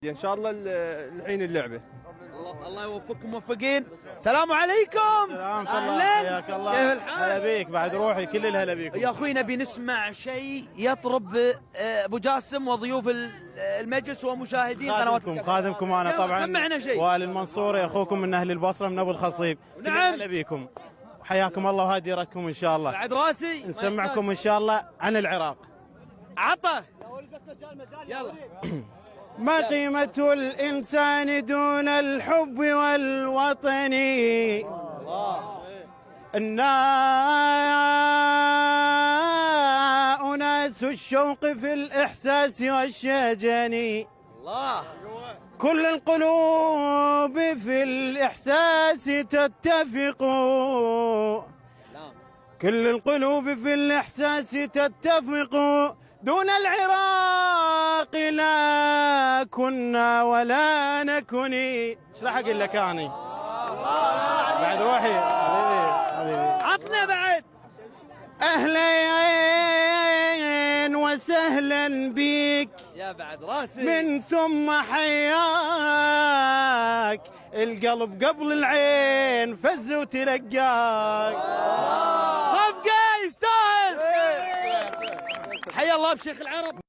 ان شاء الله الحين اللعبه. الله يوفقكم موفقين. السلام عليكم. سلام اهلا، حياك الله. كيف الحال؟ هلا بيك بعد روحي، كل الهلا بيكم يا اخوي نبي نسمع شيء يطرب ابو جاسم وضيوف المجلس ومشاهدين قنوات خادمكم انا طبعا. سمعنا شيء. وائل المنصوري اخوكم من اهل البصره من ابو الخصيب. نعم. هلا بيكم وحياكم الله وهادي ركم ان شاء الله. بعد راسي نسمعكم ان شاء الله عن العراق. عطى يلا. ما قيمة الإنسان دون الحب والوطن؟ أناس الشوق في الإحساس والشجن. الله. كل القلوب في الإحساس تتفق، كل القلوب في الإحساس تتفق، دون العراق لا كنا ولا نكن. ايش راح اقول لك اني؟ بعد روحي حبيبي. عطنا بعد. اهلين وسهلا بيك يا بعد راسي. من ثم حياك، القلب قبل العين فز وتلقاك. صفقة يستاهل. حيا الله بشيخ العرب.